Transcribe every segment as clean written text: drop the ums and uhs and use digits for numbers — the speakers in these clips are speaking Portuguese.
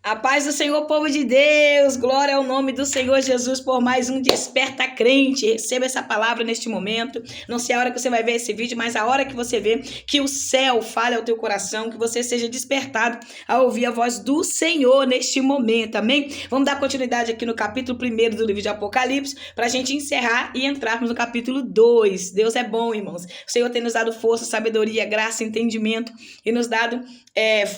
A paz do Senhor, povo de Deus, glória ao nome do Senhor Jesus por mais um Desperta Crente. Receba essa palavra neste momento. Não sei a hora que você vai ver esse vídeo, mas a hora que você vê, que o céu fale ao teu coração, que você seja despertado a ouvir a voz do Senhor neste momento, amém? Vamos dar continuidade aqui no capítulo 1 do livro de Apocalipse, para a gente encerrar e entrarmos no capítulo 2. Deus é bom, irmãos. O Senhor tem nos dado força, sabedoria, graça, entendimento e nos dado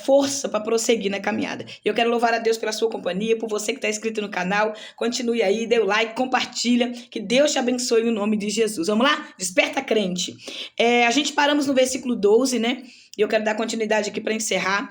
força para prosseguir na caminhada. Eu quero louvar a Deus pela sua companhia, por você que está inscrito no canal. Continue aí, dê o like, compartilha. Que Deus te abençoe no nome de Jesus. Vamos lá? Desperta, crente. A gente paramos no versículo 12, né? E eu quero dar continuidade aqui para encerrar.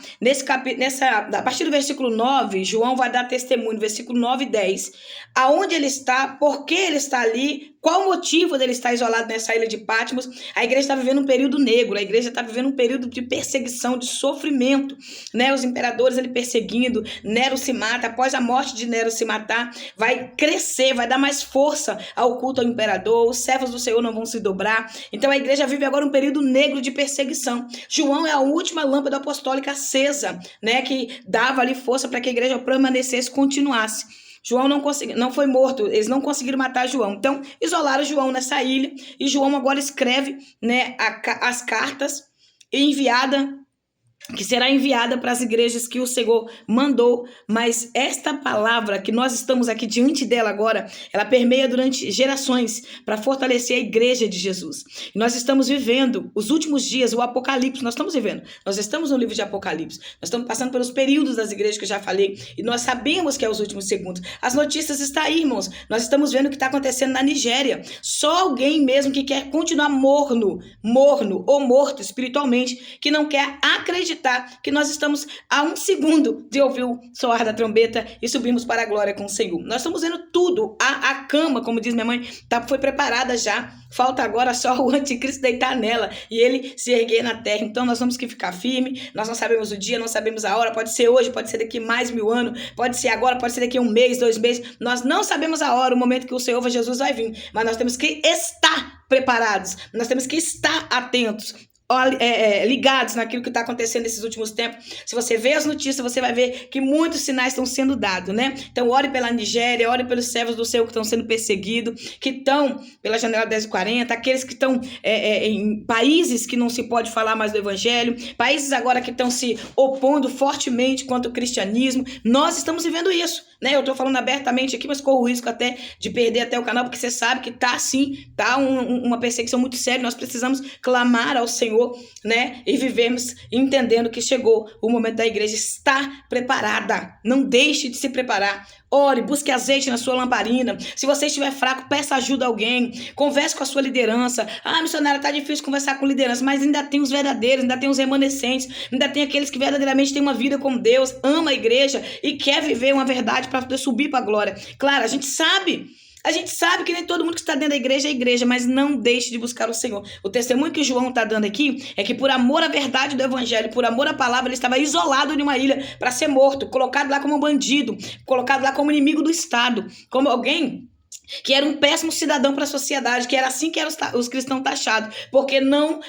A partir do versículo 9, João vai dar testemunho, versículo 9 e 10. Aonde ele está, por que ele está ali, qual o motivo dele estar isolado nessa ilha de Patmos. A igreja está vivendo um período negro, a igreja está vivendo um período de perseguição, de sofrimento, né? Os imperadores ele perseguindo, Nero se mata, após a morte de Nero se matar, vai crescer, vai dar mais força ao culto ao imperador, os servos do Senhor não vão se dobrar. Então a igreja vive agora um período negro de perseguição. João é a última lâmpada apostólica acesa, né? Que dava ali força para que a igreja permanecesse, continuasse. João não foi morto, eles não conseguiram matar João. Então, isolaram João nessa ilha. E João agora escreve, né, as cartas que será enviada para as igrejas que o Senhor mandou. Mas esta palavra que nós estamos aqui diante dela agora, ela permeia durante gerações para fortalecer a igreja de Jesus. E nós estamos vivendo os últimos dias, o Apocalipse, nós estamos vivendo. Nós estamos no livro de Apocalipse. Nós estamos passando pelos períodos das igrejas que eu já falei. E nós sabemos que é os últimos segundos. As notícias estão aí, irmãos. Nós estamos vendo o que está acontecendo na Nigéria. Só alguém mesmo que quer continuar morno ou morto espiritualmente, que não quer acreditar que nós estamos a um segundo de ouvir o soar da trombeta e subimos para a glória com o Senhor. Nós estamos vendo tudo. A cama, como diz minha mãe, foi preparada já. Falta agora só o anticristo deitar nela e ele se erguer na terra. Então nós temos que ficar firme. Nós não sabemos o dia, não sabemos a hora. Pode ser hoje, pode ser daqui mais 1000 anos, pode ser agora, pode ser daqui 1 mês, 2 meses. Nós não sabemos a hora, o momento que o Senhor Jesus vai vir. Mas nós temos que estar preparados. Nós temos que estar atentos. Ligados naquilo que está acontecendo nesses últimos tempos. Se você vê as notícias, você vai ver que muitos sinais estão sendo dados, né? Então, ore pela Nigéria, ore pelos servos do Senhor que estão sendo perseguidos, que estão pela janela 10h40, aqueles que estão em países que não se pode falar mais do evangelho, países agora que estão se opondo fortemente contra o cristianismo. Nós estamos vivendo isso, né? Eu estou falando abertamente aqui, mas corro o risco até de perder até o canal, porque você sabe que tá assim, tá uma perseguição muito séria. Nós precisamos clamar ao Senhor, né? E vivemos entendendo que chegou o momento da igreja estar preparada. Não deixe de se preparar. Ore, busque azeite na sua lamparina. Se você estiver fraco, peça ajuda a alguém. Converse com a sua liderança. Missionária, tá difícil conversar com liderança, mas ainda tem os verdadeiros, ainda tem os remanescentes, ainda tem aqueles que verdadeiramente têm uma vida com Deus, ama a igreja e quer viver uma verdade para poder subir para a glória. Claro, a gente sabe que nem todo mundo que está dentro da igreja é igreja, mas não deixe de buscar o Senhor. O testemunho que João está dando aqui é que por amor à verdade do evangelho, por amor à palavra, ele estava isolado em uma ilha para ser morto, colocado lá como um bandido, colocado lá como inimigo do Estado, como alguém que era um péssimo cidadão para a sociedade, que era assim que eram os cristãos taxados, porque não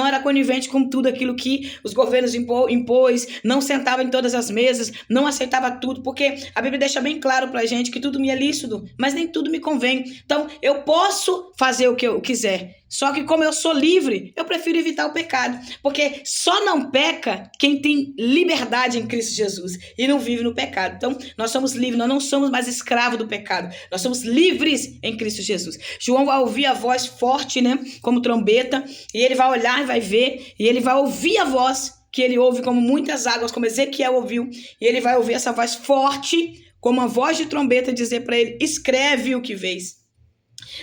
era conivente com tudo aquilo que os governos impôs, não sentava em todas as mesas, não aceitava tudo, porque a Bíblia deixa bem claro para a gente que tudo me é lícito, mas nem tudo me convém. Então, eu posso fazer o que eu quiser, só que como eu sou livre, eu prefiro evitar o pecado, porque só não peca quem tem liberdade em Cristo Jesus e não vive no pecado. Então, nós somos livres, nós não somos mais escravos do pecado, nós somos livres em Cristo Jesus. João vai ouvir a voz forte, né, como trombeta, e ele vai olhar e vai ver, e ele vai ouvir a voz que ele ouve como muitas águas, como Ezequiel ouviu, e ele vai ouvir essa voz forte, como uma voz de trombeta, dizer para ele: escreve o que vês.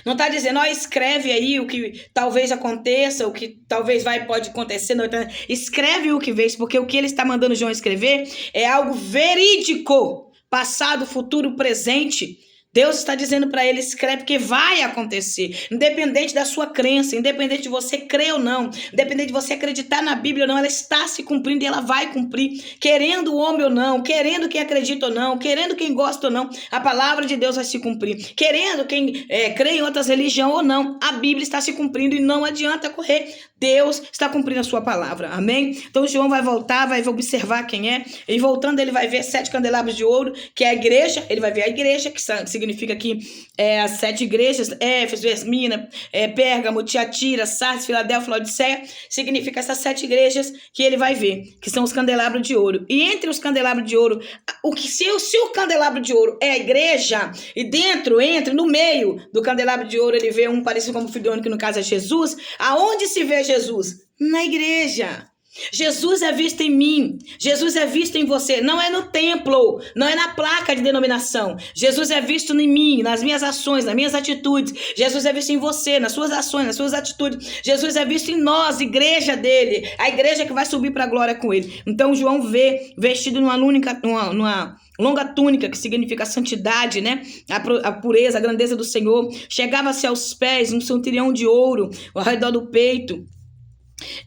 Não está dizendo, escreve aí o que talvez aconteça, o que talvez pode acontecer. Não, escreve o que vês, porque o que ele está mandando João escrever é algo verídico, passado, futuro, presente. Deus está dizendo para ele: escreve, que vai acontecer. Independente da sua crença, independente de você crer ou não, independente de você acreditar na Bíblia ou não, ela está se cumprindo e ela vai cumprir. Querendo o homem ou não, querendo quem acredita ou não, querendo quem gosta ou não, a palavra de Deus vai se cumprir. Querendo quem crê em outras religiões ou não, a Bíblia está se cumprindo e não adianta correr. Deus está cumprindo a sua palavra, amém? Então João vai voltar, vai observar quem é, e voltando ele vai ver 7 candelabros de ouro, que é a igreja, ele vai ver a igreja, que significa que as 7 igrejas, Éfeso, Esmina, Pérgamo, Tiatira, Sardes, Filadélfia, Laodiceia, significa essas 7 igrejas que ele vai ver, que são os candelabros de ouro. E entre os candelabros de ouro, se o candelabro de ouro é a igreja, e dentro, no meio do candelabro de ouro, ele vê um parecido como filho único, que no caso é Jesus. Aonde se vê Jesus? Na igreja. Jesus é visto em mim, Jesus é visto em você, não é no templo, não é na placa de denominação. Jesus é visto em mim, nas minhas ações, nas minhas atitudes. Jesus é visto em você, nas suas ações, nas suas atitudes. Jesus é visto em nós, igreja dele, a igreja que vai subir para a glória com ele. Então João vê vestido numa longa túnica, que significa a santidade, né? A pureza, a grandeza do Senhor. Chegava-se aos pés um centurião de ouro ao redor do peito.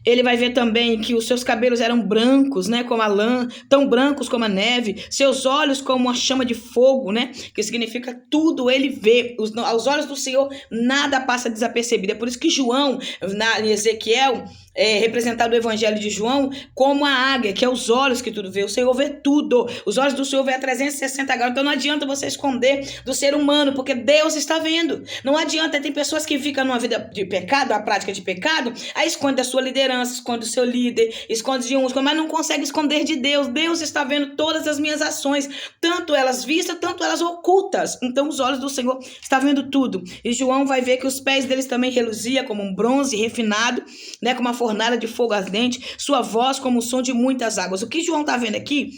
Ele vai ver também que os seus cabelos eram brancos, né, como a lã, tão brancos como a neve, seus olhos como uma chama de fogo, né, que significa tudo ele vê. Aos olhos do Senhor nada passa desapercebido. É por isso que João, em Ezequiel, representado no Evangelho de João como a águia, que é os olhos que tudo vê. O Senhor vê tudo. Os olhos do Senhor vê a 360 graus. Então não adianta você esconder do ser humano, porque Deus está vendo. Não adianta. Tem pessoas que ficam numa vida de pecado, a prática de pecado, aí esconde a sua liderança, esconde o seu líder, esconde de uns, mas não consegue esconder de Deus. Deus está vendo todas as minhas ações, tanto elas vistas, tanto elas ocultas. Então os olhos do Senhor estão vendo tudo. E João vai ver que os pés deles também reluziam como um bronze refinado, né, como uma fornalha de fogo ardente, sua voz como o som de muitas águas. O que João está vendo aqui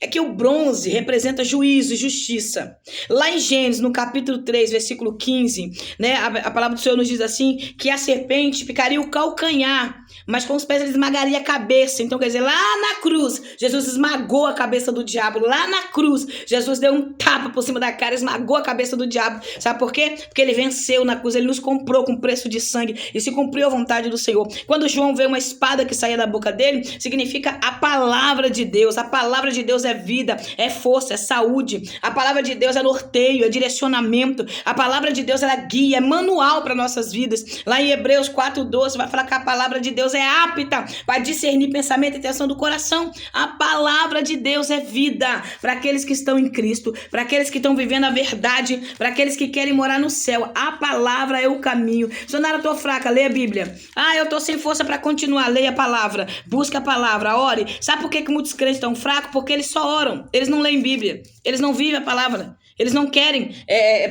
é que o bronze representa juízo e justiça. Lá em Gênesis, no capítulo 3, versículo 15, né, a palavra do Senhor nos diz assim, que a serpente picaria o calcanhar, mas com os pés ele esmagaria a cabeça. Então quer dizer, lá na cruz, Jesus esmagou a cabeça do diabo. Lá na cruz, Jesus deu um tapa por cima da cara, esmagou a cabeça do diabo. Sabe por quê? Porque ele venceu na cruz, ele nos comprou com preço de sangue e se cumpriu a vontade do Senhor. Quando João vê uma espada que saía da boca dele, significa a palavra de Deus. A palavra de Deus é vida, é força, é saúde. A palavra de Deus é norteio, é direcionamento. A palavra de Deus é guia, é manual para nossas vidas. Lá em Hebreus 4:12 vai falar que a palavra de Deus é apta para discernir pensamento e intenção do coração. A palavra de Deus é vida para aqueles que estão em Cristo, para aqueles que estão vivendo a verdade, para aqueles que querem morar no céu. A palavra é o caminho. Sonara, eu tô fraca, leia a Bíblia. Eu tô sem força para continuar, leia a palavra, busca a palavra, ore. Sabe por que muitos crentes estão fracos? Porque eles só oram, eles não leem Bíblia, eles não vivem a palavra, eles não querem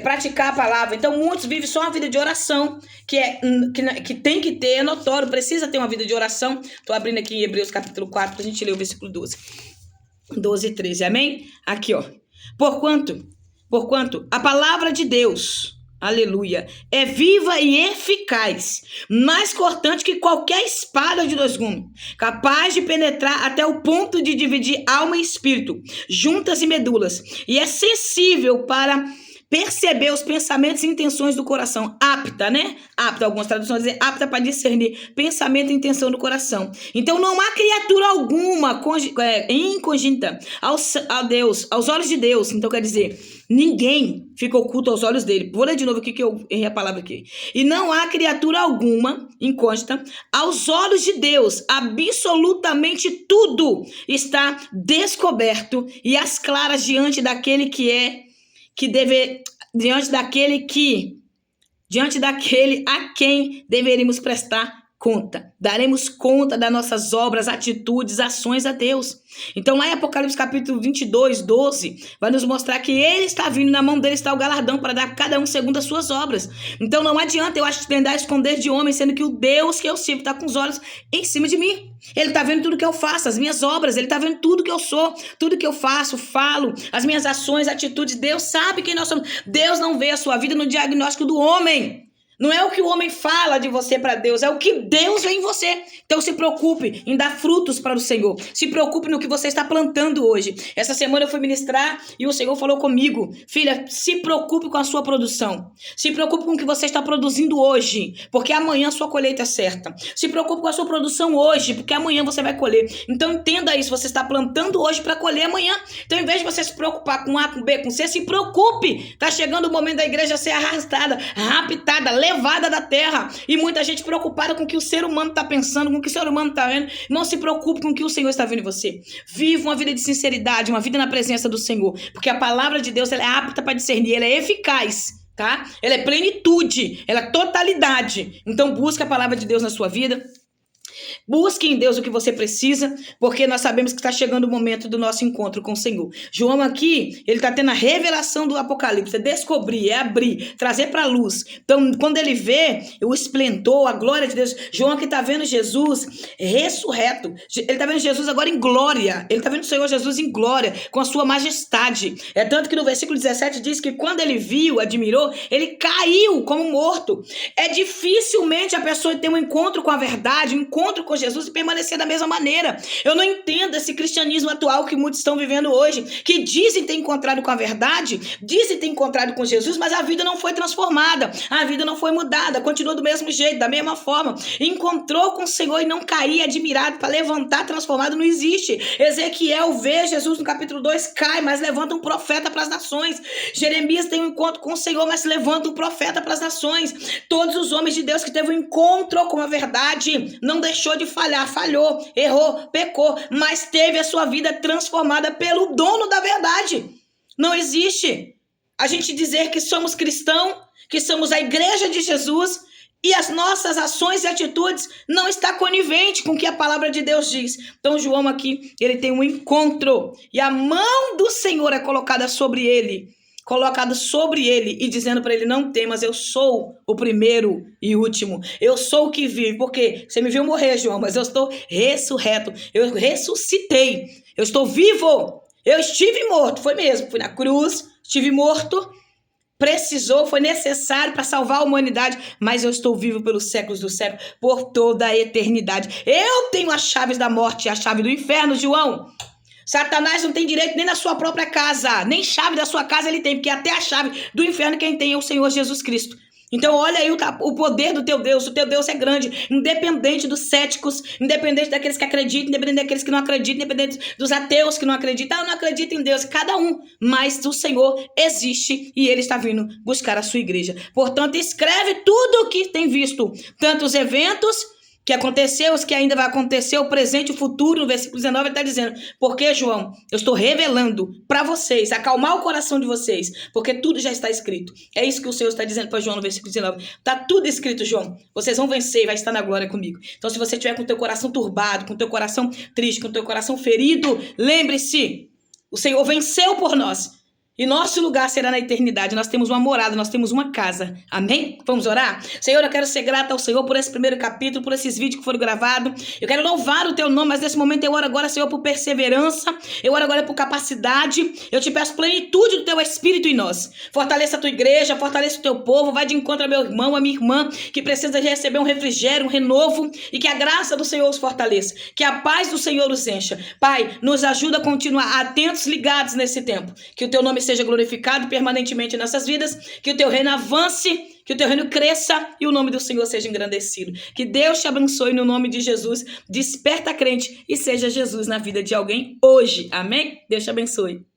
praticar a palavra. Então muitos vivem só uma vida de oração, que tem que ter, é notório, precisa ter uma vida de oração. Estou abrindo aqui em Hebreus capítulo 4 para a gente ler o versículo 12 e 13, amém? Aqui, ó. Porquanto a palavra de Deus, aleluia, é viva e eficaz, mais cortante que qualquer espada de 2 gumes, capaz de penetrar até o ponto de dividir alma e espírito, juntas e medulas, e é sensível para perceber os pensamentos e intenções do coração. Apta, né? Apta, algumas traduções dizem apta para discernir pensamento e intenção do coração. Então não há criatura alguma inconjunta a Deus, aos olhos de Deus. Então quer dizer, ninguém fica oculto aos olhos dele. Vou ler de novo aqui que eu errei a palavra aqui. E não há criatura alguma incôgnita aos olhos de Deus. Absolutamente tudo está descoberto e às claras diante daquele a quem deveríamos prestar conta. Daremos conta das nossas obras, atitudes, ações a Deus. Então lá em Apocalipse capítulo 22:12 vai nos mostrar que ele está vindo, na mão dele está o galardão para dar a cada um segundo as suas obras. Então não adianta eu tentar esconder de homem, sendo que o Deus que eu sirvo está com os olhos em cima de mim. Ele está vendo tudo que eu faço, as minhas obras, ele está vendo tudo que eu sou, tudo que eu faço, falo, as minhas ações, atitudes. Deus sabe quem nós somos. Deus não vê a sua vida no diagnóstico do homem. Não é o que o homem fala de você para Deus, é o que Deus vê em você. Então se preocupe em dar frutos para o Senhor. Se preocupe no que você está plantando hoje. Essa semana eu fui ministrar e o Senhor falou comigo: filha, se preocupe com a sua produção. Se preocupe com o que você está produzindo hoje, porque amanhã a sua colheita é certa. Se preocupe com a sua produção hoje, porque amanhã você vai colher. Então entenda isso, você está plantando hoje para colher amanhã. Então em vez de você se preocupar com A, com B, com C, se preocupe. Está chegando o momento da igreja ser arrastada, raptada, levada da terra. E muita gente preocupada com o que o ser humano está pensando, com o que o ser humano está vendo. Não se preocupe com o que o Senhor está vendo em você. Viva uma vida de sinceridade, uma vida na presença do Senhor. Porque a palavra de Deus ela é apta para discernir, ela é eficaz. Tá? Ela é plenitude, ela é totalidade. Então busque a palavra de Deus na sua vida. Busque em Deus o que você precisa, porque nós sabemos que está chegando o momento do nosso encontro com o Senhor. João aqui, ele está tendo a revelação do Apocalipse, é descobrir, é abrir, trazer para a luz. Então, quando ele vê o esplendor, a glória de Deus, João aqui está vendo Jesus ressurreto. Ele está vendo Jesus agora em glória. Ele está vendo o Senhor Jesus em glória, com a sua majestade. É tanto que no versículo 17 diz que quando ele viu, admirou, ele caiu como morto. É dificilmente a pessoa ter um encontro com a verdade, um encontro com Jesus e permanecer da mesma maneira. Eu não entendo esse cristianismo atual que muitos estão vivendo hoje, que dizem ter encontrado com a verdade, dizem ter encontrado com Jesus, mas a vida não foi transformada, a vida não foi mudada, continua do mesmo jeito, da mesma forma. Encontrou com o Senhor e não cair admirado para levantar transformado, não existe. Ezequiel vê Jesus no capítulo 2, cai, mas levanta um profeta para as nações. Jeremias tem um encontro com o Senhor, mas levanta um profeta para as nações. Todos os homens de Deus que teve um encontro com a verdade, não deixou de falhar, falhou, errou, pecou, mas teve a sua vida transformada pelo dono da verdade. Não existe a gente dizer que somos cristãos, que somos a igreja de Jesus e as nossas ações e atitudes não está conivente com o que a palavra de Deus diz. Então João aqui, ele tem um encontro e a mão do Senhor é colocada sobre ele. Colocado sobre ele e dizendo para ele, não temas, eu sou o primeiro e último, eu sou o que vive, porque você me viu morrer, João, mas eu estou ressurreto, eu ressuscitei, eu estou vivo, eu estive morto, foi mesmo, fui na cruz, estive morto, precisou, foi necessário para salvar a humanidade, mas eu estou vivo pelos séculos dos séculos, por toda a eternidade, eu tenho as chaves da morte e a chave do inferno, João. Satanás não tem direito nem na sua própria casa, nem chave da sua casa ele tem, porque até a chave do inferno quem tem é o Senhor Jesus Cristo. Então olha aí o poder do teu Deus, o teu Deus é grande, independente dos céticos, independente daqueles que acreditam, independente daqueles que não acreditam, independente dos ateus que não acreditam, eu não acredito em Deus, cada um, mas o Senhor existe e Ele está vindo buscar a sua igreja. Portanto, escreve tudo o que tem visto, tanto os eventos que aconteceu, os que ainda vai acontecer, o presente e o futuro. No versículo 19 ele está dizendo, porque João, eu estou revelando para vocês, acalmar o coração de vocês, porque tudo já está escrito. É isso que o Senhor está dizendo para João no versículo 19. Está tudo escrito, João. Vocês vão vencer e vai estar na glória comigo. Então se você estiver com o teu coração turbado, com o teu coração triste, com o teu coração ferido, lembre-se, o Senhor venceu por nós. E nosso lugar será na eternidade. Nós temos uma morada, nós temos uma casa. Amém? Vamos orar? Senhor, eu quero ser grata ao Senhor por esse primeiro capítulo, por esses vídeos que foram gravados. Eu quero louvar o teu nome, mas nesse momento eu oro agora, Senhor, por perseverança. Eu oro agora por capacidade. Eu te peço plenitude do teu Espírito em nós. Fortaleça a tua igreja, fortaleça o teu povo. Vai de encontro a meu irmão, a minha irmã, que precisa de receber um refrigério, um renovo. E que a graça do Senhor os fortaleça. Que a paz do Senhor os encha. Pai, nos ajuda a continuar atentos, ligados nesse tempo. Que o teu nome seja glorificado permanentemente em nossas vidas, que o teu reino avance, que o teu reino cresça e o nome do Senhor seja engrandecido. Que Deus te abençoe no nome de Jesus. Desperta crente e seja Jesus na vida de alguém hoje. Amém? Deus te abençoe.